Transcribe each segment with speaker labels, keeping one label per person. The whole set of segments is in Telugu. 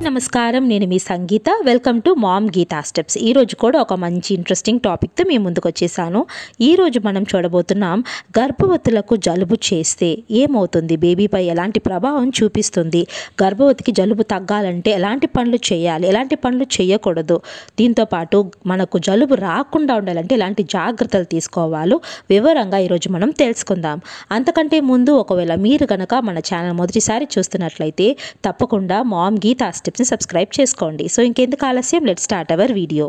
Speaker 1: నమస్కారం, నేను మీ Sangeetha. Welcome to mom Geetha steps. ఈరోజు కూడా ఒక మంచి ఇంట్రెస్టింగ్ టాపిక్తో మీ ముందుకు వచ్చేసాను. ఈరోజు మనం చూడబోతున్నాం, గర్భవతులకు జలుబు చేస్తే ఏమవుతుంది, బేబీపై ఎలాంటి ప్రభావం చూపిస్తుంది, గర్భవతికి జలుబు తగ్గాలంటే ఎలాంటి పనులు చేయాలి, ఎలాంటి పనులు చేయకూడదు, దీంతోపాటు మనకు జలుబు రాకుండా ఉండాలంటే ఎలాంటి జాగ్రత్తలు తీసుకోవాలో వివరంగా ఈరోజు మనం తెలుసుకుందాం. అంతకంటే ముందు ఒకవేళ మీరు కనుక మన ఛానల్ మొదటిసారి చూస్తున్నట్లయితే తప్పకుండా మామ్ గీతా స్టెప్స్ని సబ్స్క్రైబ్ చేసుకోండి. సో ఇంకెందుకు ఆలస్యం, లెట్స్ స్టార్ట్ అవర్ వీడియో.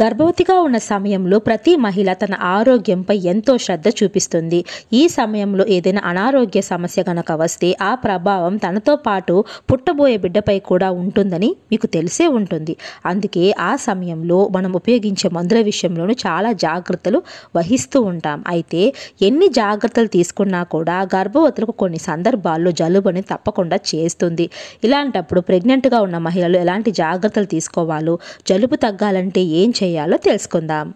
Speaker 1: గర్భవతిగా ఉన్న సమయంలో ప్రతి మహిళ తన ఆరోగ్యంపై ఎంతో శ్రద్ధ చూపిస్తుంది. ఈ సమయంలో ఏదైనా అనారోగ్య సమస్య గనక వస్తే ఆ ప్రభావం తనతో పాటు పుట్టబోయే బిడ్డపై కూడా ఉంటుందని మీకు తెలిసే ఉంటుంది. అందుకే ఆ సమయంలో మనం ఉపయోగించే మందుల విషయంలోనూ చాలా జాగ్రత్తలు వహిస్తూ ఉంటాం. అయితే ఎన్ని జాగ్రత్తలు తీసుకున్నా కూడా గర్భవతులకు కొన్ని సందర్భాల్లో జలుబు అనేది తప్పకుండా చేస్తుంది. ఇలాంటప్పుడు ప్రెగ్నెంట్గా ఉన్న మహిళలు ఎలాంటి జాగ్రత్తలు తీసుకోవాలో, జలుబు తగ్గాలంటే ఏం చేయాలో తెలుసుకుందాం.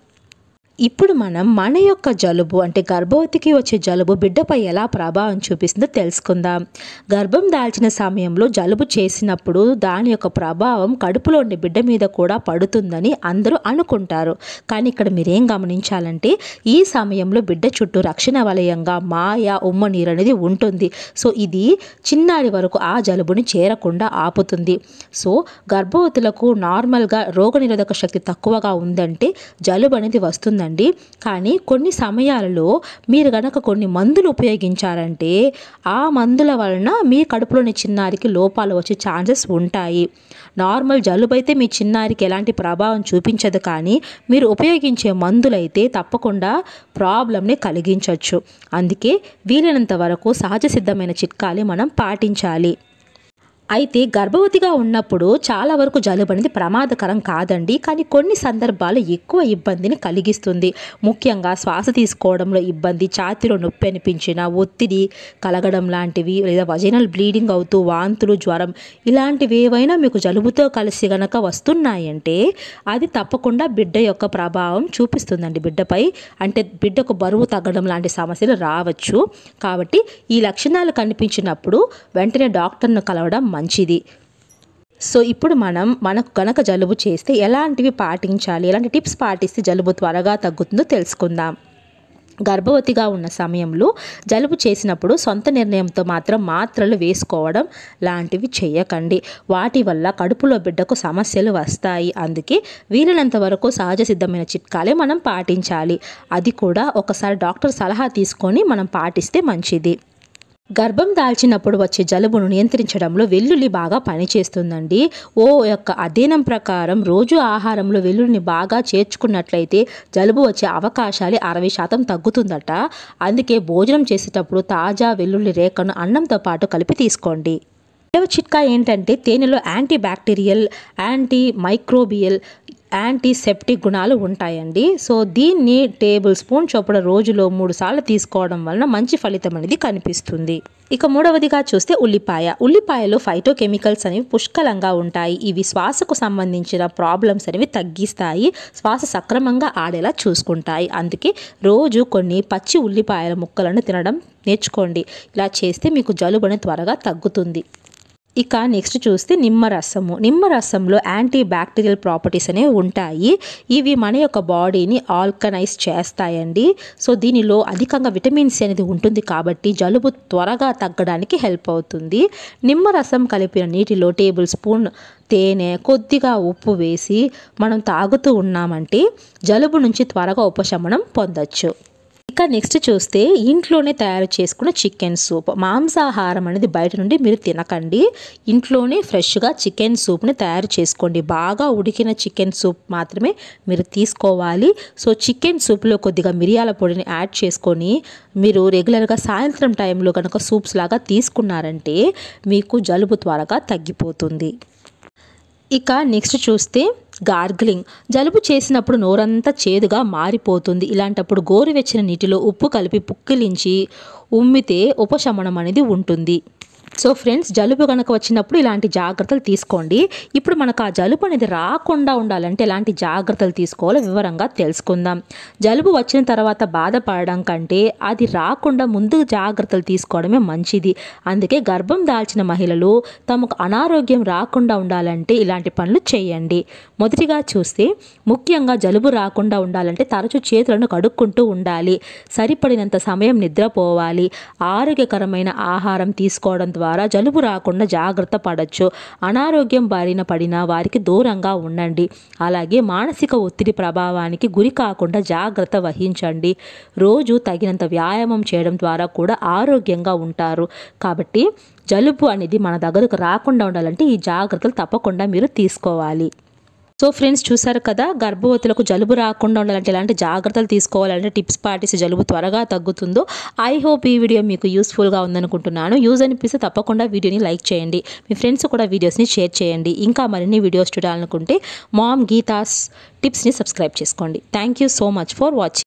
Speaker 1: ఇప్పుడు మనం మన యొక్క జలుబు అంటే గర్భవతికి వచ్చే జలుబు బిడ్డపై ఎలా ప్రభావం చూపిస్తుందో తెలుసుకుందాం. గర్భం దాల్చిన సమయంలో జలుబు చేసినప్పుడు దాని యొక్క ప్రభావం కడుపులో ఉండే బిడ్డ మీద కూడా పడుతుందని అందరూ అనుకుంటారు. కానీ ఇక్కడ మీరేం గమనించాలంటే ఈ సమయంలో బిడ్డ చుట్టూ రక్షణ వలయంగా మాయ ఉమ్మ నీరు అనేది ఉంటుంది. సో ఇది చిన్నారి వరకు ఆ జలుబుని చేరకుండా ఆపుతుంది. సో గర్భవతులకు నార్మల్గా రోగనిరోధక శక్తి తక్కువగా ఉందంటే జలుబు అనేది వస్తుందండి. కానీ కొన్ని సమయాలలో మీరు గనక కొన్ని మందులు ఉపయోగించారంటే ఆ మందుల వలన మీ కడుపులోని చిన్నారికి లోపాలు వచ్చే ఛాన్సెస్ ఉంటాయి. నార్మల్ జలుబు అయితే మీ చిన్నారికి ఎలాంటి ప్రభావం చూపించదు, కానీ మీరు ఉపయోగించే మందులైతే తప్పకుండా ప్రాబ్లంని కలిగించవచ్చు. అందుకే వీలైనంత వరకు సహజ సిద్ధమైన చిట్కాలు మనం పాటించాలి. అయితే గర్భవతిగా ఉన్నప్పుడు చాలా వరకు జలుబు అనేది ప్రమాదకరం కాదండి, కానీ కొన్ని సందర్భాలు ఎక్కువ ఇబ్బందిని కలిగిస్తుంది. ముఖ్యంగా శ్వాస తీసుకోవడంలో ఇబ్బంది, ఛాతీలో నొప్పి అనిపించిన, ఒత్తిడి కలగడం లాంటివి, లేదా వజైనల్ బ్లీడింగ్ అవుతూ వాంతులు, జ్వరం ఇలాంటివి ఏవైనా మీకు జలుబుతో కలిసి గనక వస్తున్నాయంటే అది తప్పకుండా బిడ్డ యొక్క ప్రభావం చూపిస్తుందండి బిడ్డపై. అంటే బిడ్డకు బరువు తగ్గడం లాంటి సమస్యలు రావచ్చు. కాబట్టి ఈ లక్షణాలు కనిపించినప్పుడు వెంటనే డాక్టర్ను కలవడం మంచిది. సో ఇప్పుడు మనకు గనక జలుబు చేస్తే ఎలాంటివి పాటించాలి, ఎలాంటి టిప్స్ పాటిస్తే జలుబు త్వరగా తగ్గుతుందో తెలుసుకుందాం. గర్భవతిగా ఉన్న సమయంలో జలుబు చేసినప్పుడు సొంత నిర్ణయంతో మాత్రం మాత్రలు వేసుకోవడం లాంటివి చేయకండి. వాటి వల్ల కడుపులో బిడ్డకు సమస్యలు వస్తాయి. అందుకే వీలైనంత వరకు సహజ సిద్ధమైన చిట్కాలే మనం పాటించాలి. అది కూడా ఒకసారి డాక్టర్ సలహా తీసుకొని మనం పాటిస్తే మంచిది. గర్భం దాల్చినప్పుడు వచ్చే జలుబును నియంత్రించడంలో వెల్లుల్లి బాగా పనిచేస్తుందండి. యొక్క అధ్యయనం ప్రకారం రోజు ఆహారంలో వెల్లుల్లిని బాగా చేర్చుకున్నట్లయితే జలుబు వచ్చే అవకాశాలు 60% తగ్గుతుందట. అందుకే భోజనం చేసేటప్పుడు తాజా వెల్లుల్లి రేఖను అన్నంతో పాటు కలిపి తీసుకోండి. రెండవ చిట్కా ఏంటంటే తేనెలో anti bacterial, anti microbial, antiseptic గుణాలు ఉంటాయండి. సో దీన్ని టేబుల్ స్పూన్ చొప్పున రోజులో 3 సార్లు తీసుకోవడం వలన మంచి ఫలితం అనేది కనిపిస్తుంది. ఇక మూడవదిగా చూస్తే ఉల్లిపాయలో ఫైటోకెమికల్స్ అనేవి పుష్కలంగా ఉంటాయి. ఇవి శ్వాసకు సంబంధించిన ప్రాబ్లమ్స్ అనేవి తగ్గిస్తాయి, శ్వాస సక్రమంగా ఆడేలా చూసుకుంటాయి. అందుకే రోజు కొన్ని పచ్చి ఉల్లిపాయల ముక్కలను తినడం నేర్చుకోండి. ఇలా చేస్తే మీకు జలుబు అనేది త్వరగా తగ్గుతుంది. ఇక నెక్స్ట్ చూస్తే నిమ్మరసంలో యాంటీ బ్యాక్టీరియల్ ప్రాపర్టీస్ అనేవి ఉంటాయి. ఇవి మన యొక్క బాడీని ఆల్కనైజ్ చేస్తాయండి. సో దీనిలో అధికంగా విటమిన్ సి అనేది ఉంటుంది కాబట్టి జలుబు త్వరగా తగ్గడానికి హెల్ప్ అవుతుంది. నిమ్మరసం కలిపిన నీటిలో టేబుల్ స్పూన్ తేనె, కొద్దిగా ఉప్పు వేసి మనం తాగుతూ ఉన్నామంటే జలుబు నుంచి త్వరగా ఉపశమనం పొందొచ్చు. ఇక నెక్స్ట్ చూస్తే ఇంట్లోనే తయారు చేసుకున్న చికెన్ సూప్. మాంసాహారం అనేది బయట నుండి మీరు తినకండి. ఇంట్లోనే ఫ్రెష్గా చికెన్ సూప్ని తయారు చేసుకోండి. బాగా ఉడికిన చికెన్ సూప్ మాత్రమే మీరు తీసుకోవాలి. సో చికెన్ సూప్లో కొద్దిగా మిరియాల పొడిని యాడ్ చేసుకొని మీరు రెగ్యులర్గా సాయంత్రం టైంలో కనుక సూప్స్ లాగా తీసుకున్నారంటే మీకు జలుబు త్వరగా తగ్గిపోతుంది. ఇక నెక్స్ట్ చూస్తే గార్గిలింగ్. జలుబు చేసినప్పుడు నోరంతా చేదుగా మారిపోతుంది. ఇలాంటప్పుడు గోరువెచ్చని నీటిలో ఉప్పు కలిపి పుక్కిలించి ఉమ్మితే ఉపశమనం అనేది ఉంటుంది. సో ఫ్రెండ్స్, జలుబు కనుక వచ్చినప్పుడు ఇలాంటి జాగ్రత్తలు తీసుకోండి. ఇప్పుడు మనకు ఆ జలుబు అనేది రాకుండా ఉండాలంటే ఎలాంటి జాగ్రత్తలు తీసుకోవాలో వివరంగా తెలుసుకుందాం. జలుబు వచ్చిన తర్వాత బాధపడడం కంటే అది రాకుండా ముందు జాగ్రత్తలు తీసుకోవడమే మంచిది. అందుకే గర్భం దాల్చిన మహిళలు తమకు అనారోగ్యం రాకుండా ఉండాలంటే ఇలాంటి పనులు చేయండి. మొదటిగా చూస్తే, ముఖ్యంగా జలుబు రాకుండా ఉండాలంటే తరచూ చేతులను కడుక్కుంటూ ఉండాలి. సరిపడినంత సమయం నిద్రపోవాలి. ఆరోగ్యకరమైన ఆహారం తీసుకోవడం ద్వారా జలుబు రాకుండా జాగ్రత్త పడవచ్చు. అనారోగ్యం బారిన పడిన వారికి దూరంగా ఉండండి. అలాగే మానసిక ఒత్తిడి ప్రభావానికి గురి కాకుండా జాగ్రత్త వహించండి. రోజు తగినంత వ్యాయామం చేయడం ద్వారా కూడా ఆరోగ్యంగా ఉంటారు. కాబట్టి జలుబు అనేది మన దగ్గరకు రాకుండా ఉండాలంటే ఈ జాగ్రత్తలు తప్పకుండా మీరు తీసుకోవాలి. సో ఫ్రెండ్స్, చూసారు కదా, గర్భవతులకు జలుబు రాకుండా ఉండాలంటే ఎలాంటి జాగ్రత్తలు తీసుకోవాలంటే టిప్స్ పాటిస్తే జలుబు త్వరగా తగ్గుతుందో. ఐ హోప్ ఈ వీడియో మీకు యూస్ఫుల్గా ఉందనుకుంటున్నాను. యూజ్ అనిపిస్తే తప్పకుండా వీడియోని లైక్ చేయండి. మీ ఫ్రెండ్స్ కూడా వీడియోస్ని షేర్ చేయండి. ఇంకా మరిన్ని వీడియోస్ చూడాలనుకుంటే మామ్ గీతాస్ టిప్స్ని సబ్స్క్రైబ్ చేసుకోండి. Thank you so much for watching.